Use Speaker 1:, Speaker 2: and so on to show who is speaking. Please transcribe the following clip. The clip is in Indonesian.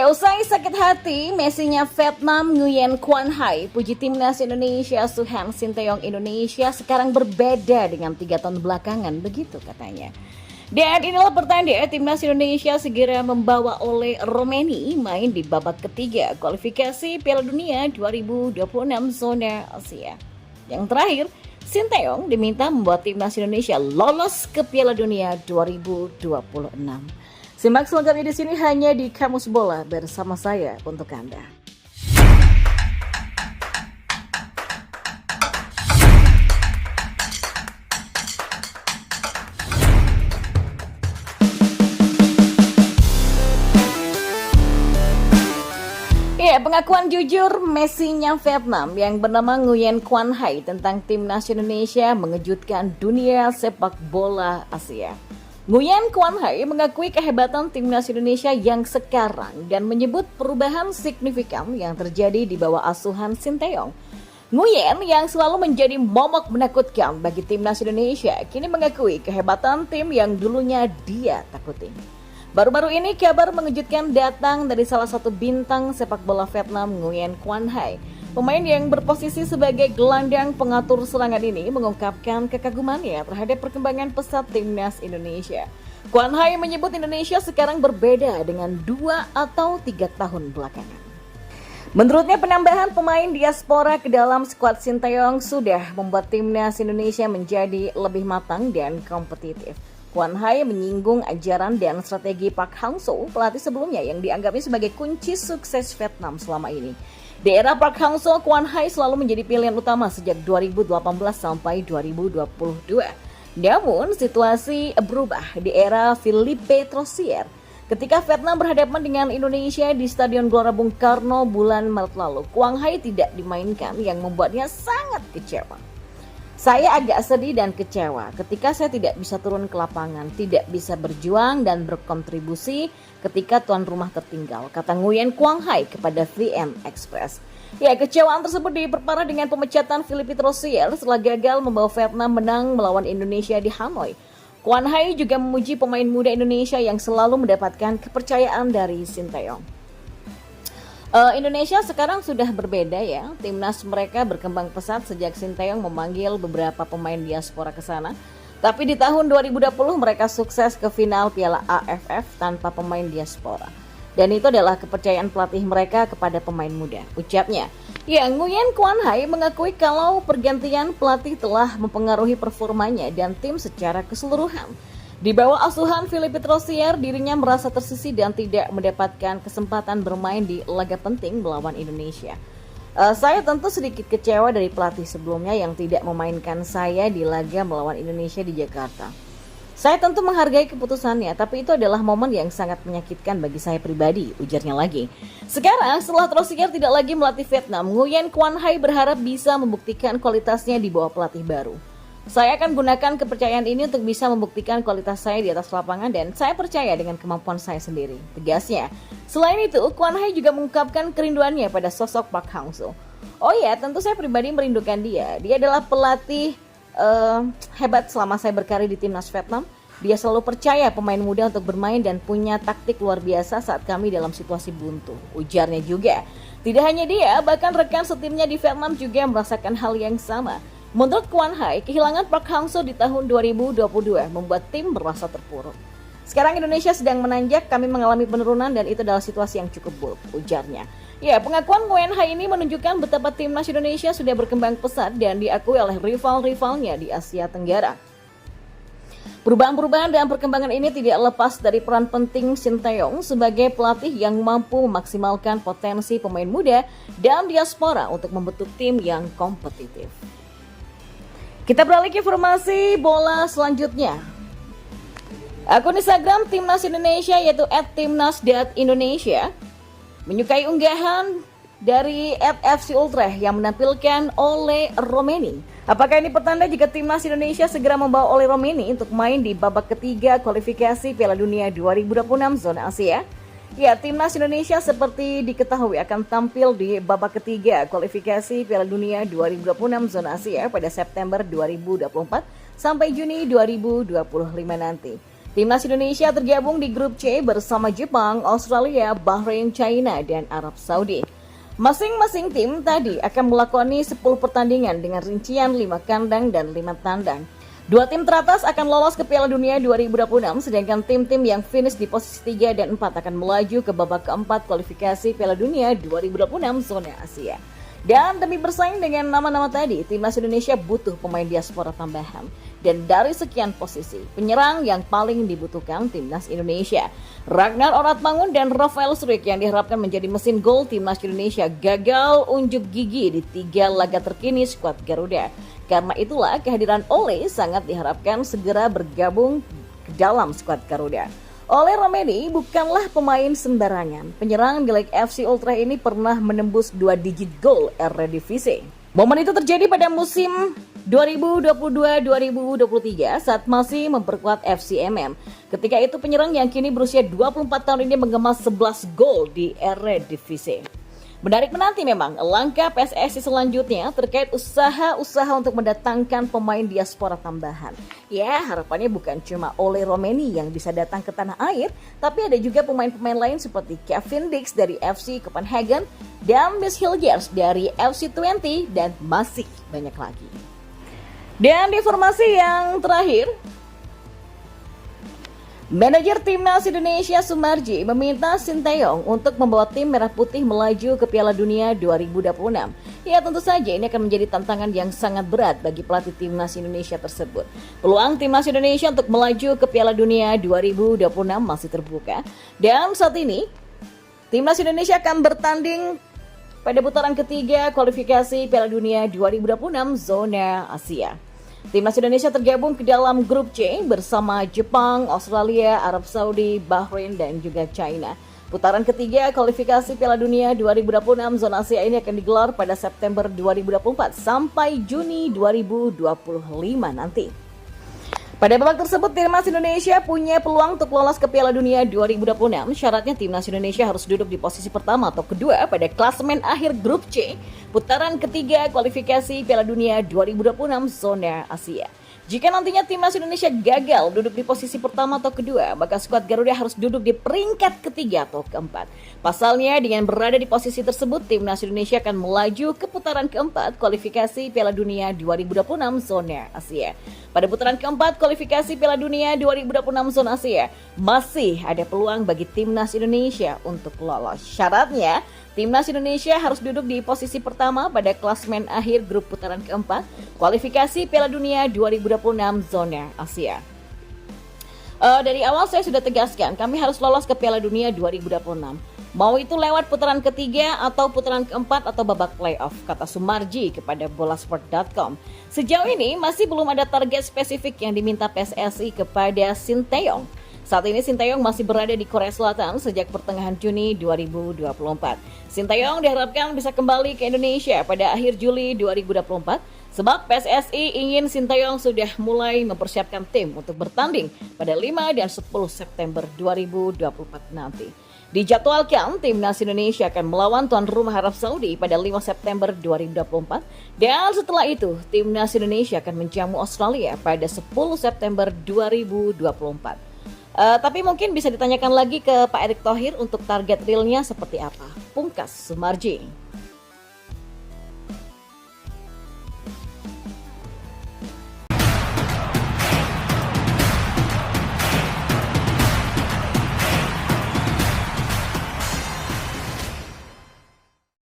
Speaker 1: Ya, usai sakit hati, Messinya Vietnam Nguyen Quan Hai, puji timnas Indonesia Suhan Sinteyong Indonesia sekarang berbeda dengan 3 tahun belakangan, begitu katanya. Dan inilah pertanda timnas Indonesia segera membawa oleh Romania main di babak ketiga kualifikasi Piala Dunia 2026 zona Asia. Yang terakhir, Sinteyong diminta membuat timnas Indonesia lolos ke Piala Dunia 2026. Simak selengkapnya di sini hanya di Kamus Bola bersama saya untuk Anda. Ya, pengakuan jujur Messinya Vietnam yang bernama Nguyen Quan Hai tentang timnas Indonesia mengejutkan dunia sepak bola Asia. Nguyen Quan Hai mengakui kehebatan timnas Indonesia yang sekarang dan menyebut perubahan signifikan yang terjadi di bawah asuhan Sinteyong. Nguyen yang selalu menjadi momok menakutkan bagi timnas Indonesia kini mengakui kehebatan tim yang dulunya dia takuti. Baru-baru ini kabar mengejutkan datang dari salah satu bintang sepak bola Vietnam, Nguyen Quan Hai. Pemain yang berposisi sebagai gelandang pengatur serangan ini mengungkapkan kekagumannya terhadap perkembangan pesat timnas Indonesia. Quan Hai menyebut Indonesia sekarang berbeda dengan 2 atau 3 tahun belakangan. Menurutnya penambahan pemain diaspora ke dalam skuad Sinteyong sudah membuat timnas Indonesia menjadi lebih matang dan kompetitif. Quan Hai menyinggung ajaran dan strategi Park Hang-seo, pelatih sebelumnya yang dianggapnya sebagai kunci sukses Vietnam selama ini. Di era Park Hang-seo, Quan Hai selalu menjadi pilihan utama sejak 2018 sampai 2022. Namun, situasi berubah di era Philippe Troussier ketika Vietnam berhadapan dengan Indonesia di Stadion Gelora Bung Karno bulan Maret lalu. Quan Hai tidak dimainkan yang membuatnya sangat kecewa. Saya agak sedih dan kecewa ketika saya tidak bisa turun ke lapangan, tidak bisa berjuang dan berkontribusi ketika tuan rumah tertinggal, kata Nguyen Quan Hai kepada VN Express. Ya, kecewaan tersebut diperparah dengan pemecatan Philippe Troussier setelah gagal membawa Vietnam menang melawan Indonesia di Hanoi. Quan Hai juga memuji pemain muda Indonesia yang selalu mendapatkan kepercayaan dari Sinteyong. Indonesia sekarang sudah berbeda ya. Timnas mereka berkembang pesat sejak Sinteyong memanggil beberapa pemain diaspora ke sana. Tapi di tahun 2020 mereka sukses ke final Piala AFF tanpa pemain diaspora. Dan itu adalah kepercayaan pelatih mereka kepada pemain muda, ucapnya. Ya, Nguyen Quan Hai mengakui kalau pergantian pelatih telah mempengaruhi performanya dan tim secara keseluruhan. Di bawah asuhan Philippe Troussier, dirinya merasa tersisih dan tidak mendapatkan kesempatan bermain di laga penting melawan Indonesia. Saya tentu sedikit kecewa dari pelatih sebelumnya yang tidak memainkan saya di laga melawan Indonesia di Jakarta. Saya tentu menghargai keputusannya, tapi itu adalah momen yang sangat menyakitkan bagi saya pribadi, ujarnya lagi. Sekarang, setelah Troussier tidak lagi melatih Vietnam, Nguyen Quan Hai berharap bisa membuktikan kualitasnya di bawah pelatih baru. Saya akan gunakan kepercayaan ini untuk bisa membuktikan kualitas saya di atas lapangan dan saya percaya dengan kemampuan saya sendiri, tegasnya. Selain itu, Quan Hai juga mengungkapkan kerinduannya pada sosok Park Hang-seo. Oh ya, tentu saya pribadi merindukan dia. Dia adalah pelatih hebat selama saya berkarir di timnas Vietnam. Dia selalu percaya pemain muda untuk bermain dan punya taktik luar biasa saat kami dalam situasi buntu, ujarnya juga. Tidak hanya dia, bahkan rekan setimnya di Vietnam juga merasakan hal yang sama. Menurut Quan Hai, kehilangan Park Hang-seo di tahun 2022 membuat tim merasa terpuruk. Sekarang Indonesia sedang menanjak, kami mengalami penurunan dan itu adalah situasi yang cukup buruk, ujarnya. Ya, pengakuan Nguyen Hai ini menunjukkan betapa timnas Indonesia sudah berkembang pesat dan diakui oleh rival-rivalnya di Asia Tenggara. Perubahan-perubahan dan perkembangan ini tidak lepas dari peran penting Sinteyong sebagai pelatih yang mampu memaksimalkan potensi pemain muda dan diaspora untuk membentuk tim yang kompetitif. Kita beralih ke informasi bola selanjutnya. Akun Instagram Timnas Indonesia yaitu @timnas.indonesia menyukai unggahan dari @FC Ultra yang menampilkan Ole Romeni. Apakah ini pertanda jika Timnas Indonesia segera membawa Ole Romeni untuk main di babak ketiga kualifikasi Piala Dunia 2026 zona Asia? Ya, Timnas Indonesia seperti diketahui akan tampil di babak ketiga kualifikasi Piala Dunia 2026 zona Asia pada September 2024 sampai Juni 2025 nanti. Timnas Indonesia tergabung di grup C bersama Jepang, Australia, Bahrain, China, dan Arab Saudi. Masing-masing tim tadi akan melakoni 10 pertandingan dengan rincian 5 kandang dan 5 tandang. Dua tim teratas akan lolos ke Piala Dunia 2026, sedangkan tim-tim yang finish di posisi 3 dan 4 akan melaju ke babak keempat kualifikasi Piala Dunia 2026 zona Asia. Dan demi bersaing dengan nama-nama tadi, Timnas Indonesia butuh pemain diaspora tambahan. Dan dari sekian posisi, penyerang yang paling dibutuhkan Timnas Indonesia, Ragnar Oratmangun dan Rafael Struijk yang diharapkan menjadi mesin gol Timnas Indonesia gagal unjuk gigi di 3 laga terkini skuad Garuda. Karena itulah kehadiran Ole sangat diharapkan segera bergabung ke dalam skuad Garuda. Ole Romeni bukanlah pemain sembarangan. Penyerang milik FC Ultra ini pernah menembus 2 digit gol Eredivisie. Momen itu terjadi pada musim 2022-2023 saat masih memperkuat FCMM. Ketika itu penyerang yang kini berusia 24 tahun ini mengemas 11 gol di Eredivisie. Menarik menanti memang langkah PSSI selanjutnya terkait usaha-usaha untuk mendatangkan pemain diaspora tambahan. Ya, harapannya bukan cuma Ole Romeni yang bisa datang ke tanah air, tapi ada juga pemain-pemain lain seperti Kevin Dix dari FC Copenhagen dan Miss Hilgers dari FC Twente dan masih banyak lagi. Dan informasi yang terakhir, manajer Timnas Indonesia Sumarji meminta Sinteyong untuk membawa tim Merah Putih melaju ke Piala Dunia 2026. Ya, tentu saja ini akan menjadi tantangan yang sangat berat bagi pelatih Timnas Indonesia tersebut. Peluang Timnas Indonesia untuk melaju ke Piala Dunia 2026 masih terbuka. Dan saat ini, Timnas Indonesia akan bertanding pada putaran ketiga kualifikasi Piala Dunia 2026 zona Asia. Timnas Indonesia tergabung ke dalam grup C bersama Jepang, Australia, Arab Saudi, Bahrain, dan juga China. Putaran ketiga kualifikasi Piala Dunia 2026 zona Asia ini akan digelar pada September 2024 sampai Juni 2025 nanti. Pada babak tersebut, Timnas Indonesia punya peluang untuk lolos ke Piala Dunia 2026. Syaratnya Timnas Indonesia harus duduk di posisi pertama atau kedua pada klasemen akhir grup C, putaran ketiga kualifikasi Piala Dunia 2026 zona Asia. Jika nantinya Timnas Indonesia gagal duduk di posisi pertama atau kedua, maka skuad Garuda harus duduk di peringkat ketiga atau keempat. Pasalnya, dengan berada di posisi tersebut, Timnas Indonesia akan melaju ke putaran keempat kualifikasi Piala Dunia 2026 zona Asia. Pada putaran keempat kualifikasi Piala Dunia 2026 zona Asia, masih ada peluang bagi Timnas Indonesia untuk lolos. Syaratnya, Timnas Indonesia harus duduk di posisi pertama pada klasemen akhir grup putaran keempat kualifikasi Piala Dunia 2026 zona Asia. Dari awal saya sudah tegaskan, kami harus lolos ke Piala Dunia 2026. Mau itu lewat putaran ketiga atau putaran keempat atau babak playoff, kata Sumarji kepada bolasport.com. Sejauh ini masih belum ada target spesifik yang diminta PSSI kepada Sinteyong. Saat ini Sinteyong masih berada di Korea Selatan sejak pertengahan Juni 2024. Sinteyong diharapkan bisa kembali ke Indonesia pada akhir Juli 2024 sebab PSSI ingin Sinteyong sudah mulai mempersiapkan tim untuk bertanding pada 5 dan 10 September 2024 nanti. Dijadwalkan Timnas Indonesia akan melawan tuan rumah Arab Saudi pada 5 September 2024 dan setelah itu Timnas Indonesia akan menjamu Australia pada 10 September 2024. Tapi mungkin bisa ditanyakan lagi ke Pak Erick Thohir untuk target realnya seperti apa. Pungkas Sumarji.